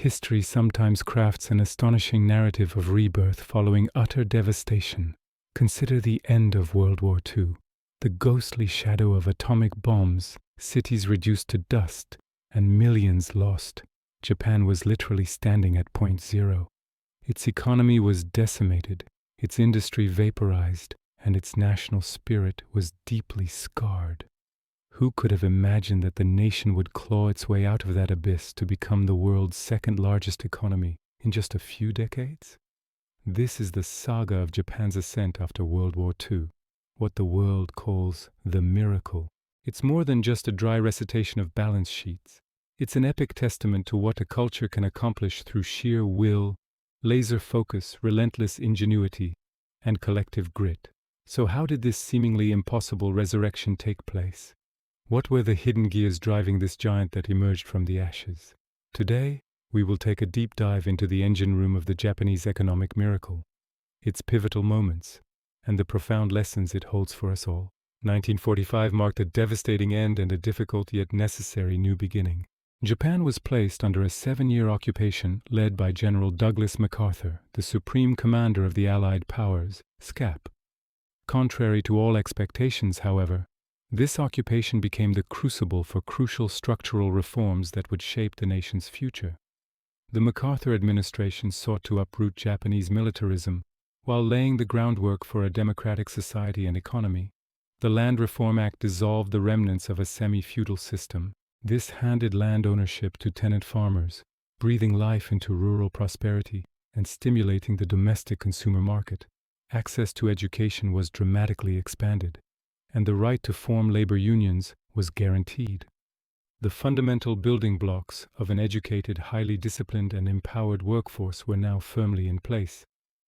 History sometimes crafts an astonishing narrative of rebirth following utter devastation. Consider the end of World War II. The ghostly shadow of atomic bombs, cities reduced to dust, and millions lost. Japan was literally standing at point zero. Its economy was decimated, its industry vaporized, and its national spirit was deeply scarred. Who could have imagined that the nation would claw its way out of that abyss to become the world's second-largest economy in just a few decades? This is the saga of Japan's ascent after World War II, what the world calls the miracle. It's more than just a dry recitation of balance sheets. It's an epic testament to what a culture can accomplish through sheer will, laser focus, relentless ingenuity, and collective grit. So how did this seemingly impossible resurrection take place? What were the hidden gears driving this giant that emerged from the ashes? Today, we will take a deep dive into the engine room of the Japanese economic miracle, its pivotal moments, and the profound lessons it holds for us all. 1945 marked a devastating end and a difficult yet necessary new beginning. Japan was placed under a 7-year occupation led by General Douglas MacArthur, the supreme commander of the Allied powers, SCAP. Contrary to all expectations, however, this occupation became the crucible for crucial structural reforms that would shape the nation's future. The MacArthur administration sought to uproot Japanese militarism while laying the groundwork for a democratic society and economy. The Land Reform Act dissolved the remnants of a semi-feudal system. This handed land ownership to tenant farmers, breathing life into rural prosperity and stimulating the domestic consumer market. Access to education was dramatically expanded, and the right to form labor unions was guaranteed. The fundamental building blocks of an educated, highly disciplined, and empowered workforce were now firmly in place.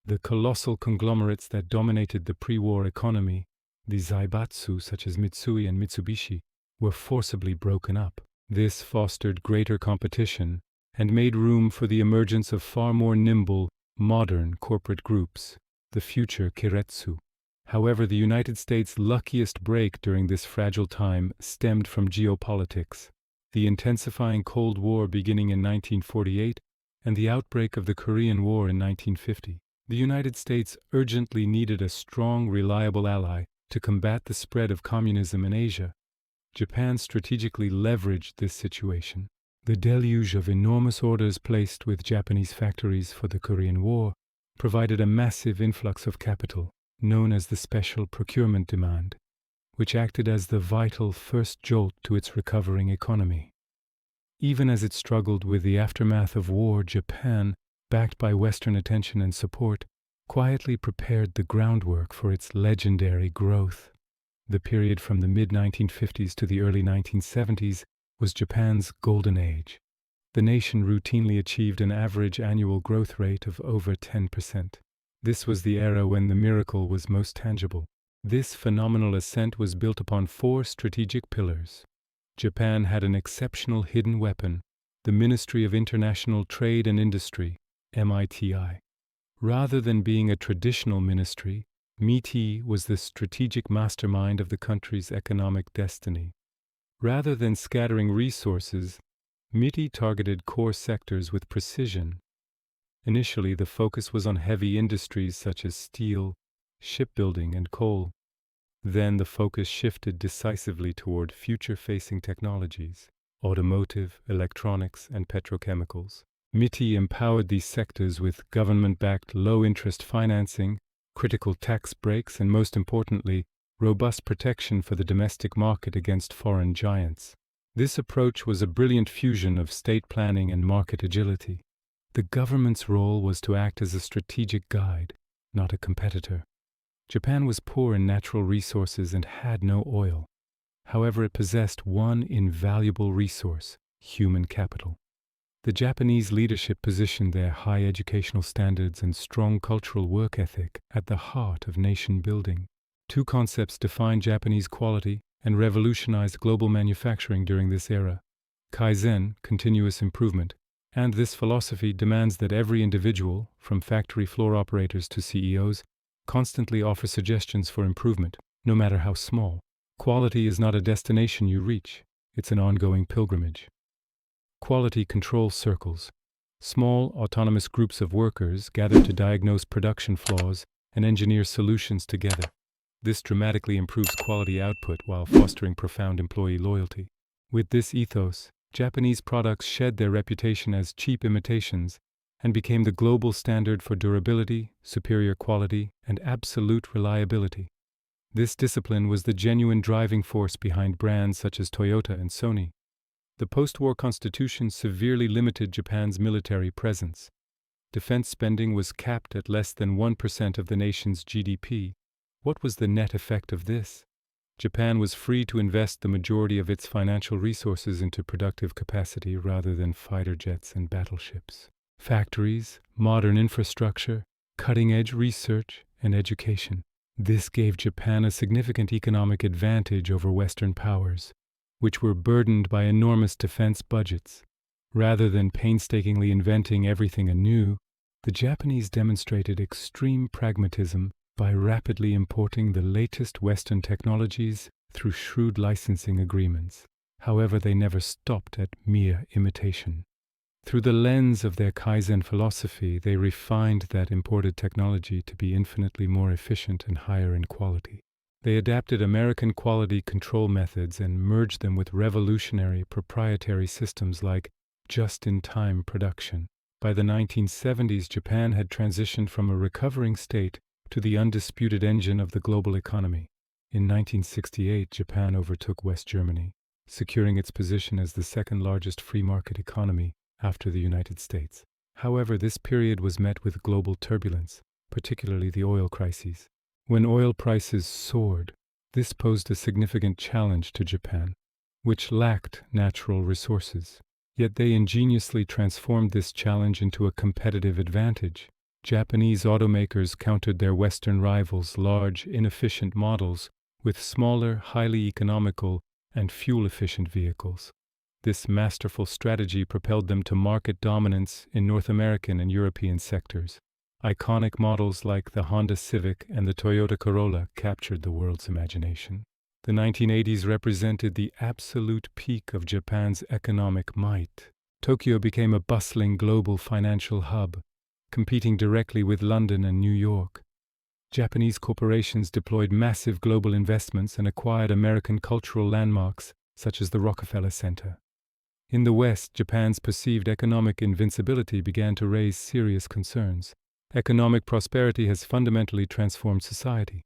The colossal conglomerates that dominated the pre-war economy, the zaibatsu such as Mitsui and Mitsubishi, were forcibly broken up. This fostered greater competition and made room for the emergence of far more nimble, modern corporate groups, the future keiretsu. However, the United States' luckiest break during this fragile time stemmed from geopolitics. The intensifying Cold War beginning in 1948 and the outbreak of the Korean War in 1950. The United States urgently needed a strong, reliable ally to combat the spread of communism in Asia. Japan strategically leveraged this situation. The deluge of enormous orders placed with Japanese factories for the Korean War provided a massive influx of capital, known as the Special Procurement Demand, which acted as the vital first jolt to its recovering economy. Even as it struggled with the aftermath of war, Japan, backed by Western attention and support, quietly prepared the groundwork for its legendary growth. The period from the mid-1950s to the early 1970s was Japan's golden age. The nation routinely achieved an average annual growth rate of over 10%. This was the era when the miracle was most tangible. This phenomenal ascent was built upon 4 strategic pillars. Japan had an exceptional hidden weapon, the Ministry of International Trade and Industry, MITI. Rather than being a traditional ministry, MITI was the strategic mastermind of the country's economic destiny. Rather than scattering resources, MITI targeted core sectors with precision. Initially, the focus was on heavy industries such as steel, shipbuilding, and coal. Then the focus shifted decisively toward future-facing technologies, automotive, electronics, and petrochemicals. MITI empowered these sectors with government-backed low-interest financing, critical tax breaks, and most importantly, robust protection for the domestic market against foreign giants. This approach was a brilliant fusion of state planning and market agility. The government's role was to act as a strategic guide, not a competitor. Japan was poor in natural resources and had no oil. However, it possessed one invaluable resource: human capital. The Japanese leadership positioned their high educational standards and strong cultural work ethic at the heart of nation building. 2 concepts defined Japanese quality and revolutionized global manufacturing during this era: kaizen, continuous improvement, and this philosophy demands that every individual, from factory floor operators to CEOs, constantly offer suggestions for improvement, no matter how small. Quality is not a destination you reach, it's an ongoing pilgrimage. Quality control circles. Small, autonomous groups of workers gathered to diagnose production flaws and engineer solutions together. This dramatically improves quality output while fostering profound employee loyalty. With this ethos, Japanese products shed their reputation as cheap imitations and became the global standard for durability, superior quality, and absolute reliability. This discipline was the genuine driving force behind brands such as Toyota and Sony. The post-war constitution severely limited Japan's military presence. Defense spending was capped at less than 1% of the nation's GDP. What was the net effect of this? Japan was free to invest the majority of its financial resources into productive capacity rather than fighter jets and battleships. Factories, modern infrastructure, cutting-edge research, and education. This gave Japan a significant economic advantage over Western powers, which were burdened by enormous defense budgets. Rather than painstakingly inventing everything anew, the Japanese demonstrated extreme pragmatism by rapidly importing the latest Western technologies through shrewd licensing agreements. However, they never stopped at mere imitation. Through the lens of their kaizen philosophy, they refined that imported technology to be infinitely more efficient and higher in quality. They adapted American quality control methods and merged them with revolutionary proprietary systems like just-in-time production. By the 1970s, Japan had transitioned from a recovering state to the undisputed engine of the global economy. In 1968, Japan overtook West Germany, securing its position as the second-largest free market economy after the United States. However, this period was met with global turbulence, particularly the oil crises. When oil prices soared, this posed a significant challenge to Japan, which lacked natural resources. Yet they ingeniously transformed this challenge into a competitive advantage. Japanese automakers countered their Western rivals' large, inefficient models with smaller, highly economical, and fuel-efficient vehicles. This masterful strategy propelled them to market dominance in North American and European sectors. Iconic models like the Honda Civic and the Toyota Corolla captured the world's imagination. The 1980s represented the absolute peak of Japan's economic might. Tokyo became a bustling global financial hub, competing directly with London and New York. Japanese corporations deployed massive global investments and acquired American cultural landmarks such as the Rockefeller Center. In the West, Japan's perceived economic invincibility began to raise serious concerns. Economic prosperity has fundamentally transformed society.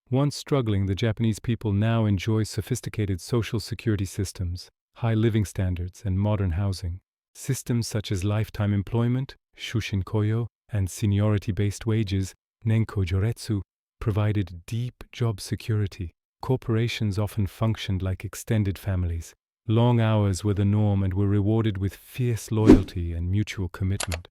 Once struggling, the Japanese people now enjoy sophisticated social security systems, high living standards, and modern housing. Systems such as lifetime employment, shushin-koyo, and seniority-based wages, nenko-joretsu, provided deep job security. Corporations often functioned like extended families. Long hours were the norm and were rewarded with fierce loyalty and mutual commitment.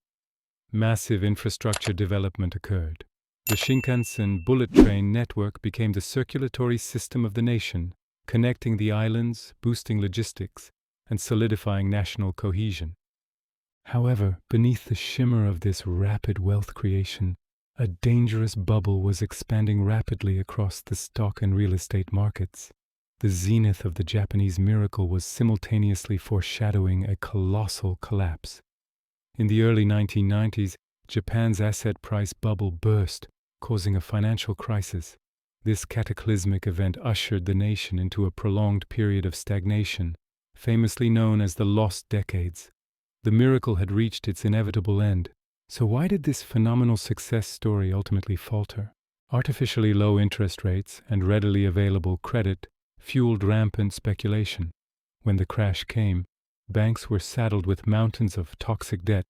Massive infrastructure development occurred. The Shinkansen bullet train network became the circulatory system of the nation, connecting the islands, boosting logistics, and solidifying national cohesion. However, beneath the shimmer of this rapid wealth creation, a dangerous bubble was expanding rapidly across the stock and real estate markets. The zenith of the Japanese miracle was simultaneously foreshadowing a colossal collapse. In the early 1990s, Japan's asset price bubble burst, causing a financial crisis. This cataclysmic event ushered the nation into a prolonged period of stagnation, famously known as the Lost Decades. The miracle had reached its inevitable end. So why did this phenomenal success story ultimately falter? Artificially low interest rates and readily available credit fueled rampant speculation. When the crash came, banks were saddled with mountains of toxic debt,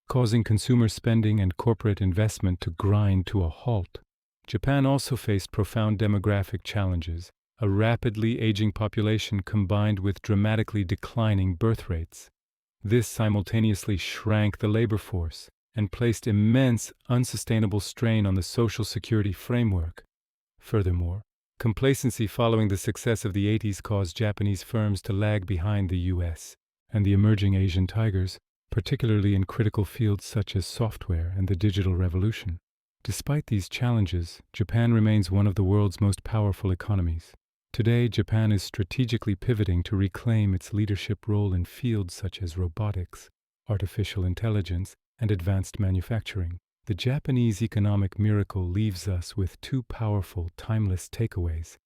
causing consumer spending and corporate investment to grind to a halt. Japan also faced profound demographic challenges, a rapidly aging population combined with dramatically declining birth rates. This simultaneously shrank the labor force and placed immense, unsustainable strain on the social security framework. Furthermore, complacency following the success of the 80s caused Japanese firms to lag behind the US and the emerging Asian tigers, particularly in critical fields such as software and the digital revolution. Despite these challenges, Japan remains one of the world's most powerful economies. Today, Japan is strategically pivoting to reclaim its leadership role in fields such as robotics, artificial intelligence, and advanced manufacturing. The Japanese economic miracle leaves us with two powerful, timeless takeaways.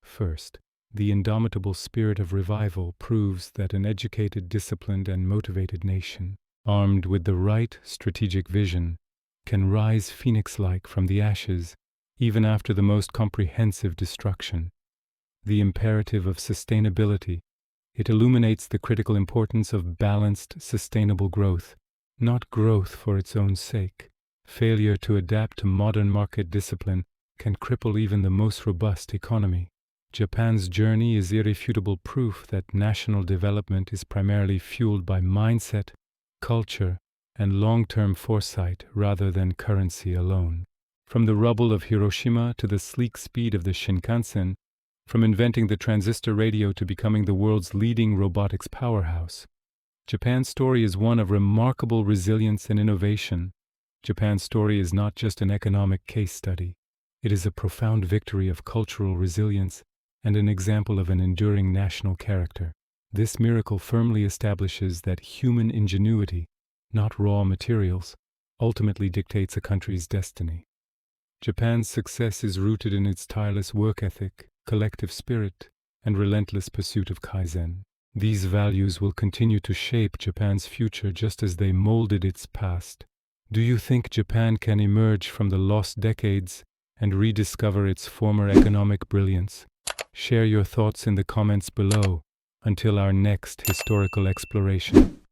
First, the indomitable spirit of revival proves that an educated, disciplined, and motivated nation, armed with the right strategic vision, can rise phoenix-like from the ashes, even after the most comprehensive destruction. The imperative of sustainability. It illuminates the critical importance of balanced, sustainable growth, not growth for its own sake. Failure to adapt to modern market discipline can cripple even the most robust economy. Japan's journey is irrefutable proof that national development is primarily fueled by mindset, culture, and long-term foresight rather than currency alone. From the rubble of Hiroshima to the sleek speed of the Shinkansen, from inventing the transistor radio to becoming the world's leading robotics powerhouse, Japan's story is one of remarkable resilience and innovation. Japan's story is not just an economic case study. It is a profound victory of cultural resilience and an example of an enduring national character. This miracle firmly establishes that human ingenuity, not raw materials, ultimately dictates a country's destiny. Japan's success is rooted in its tireless work ethic, collective spirit, and relentless pursuit of kaizen. These values will continue to shape Japan's future just as they molded its past. Do you think Japan can emerge from the lost decades and rediscover its former economic brilliance? Share your thoughts in the comments below. Until our next historical exploration.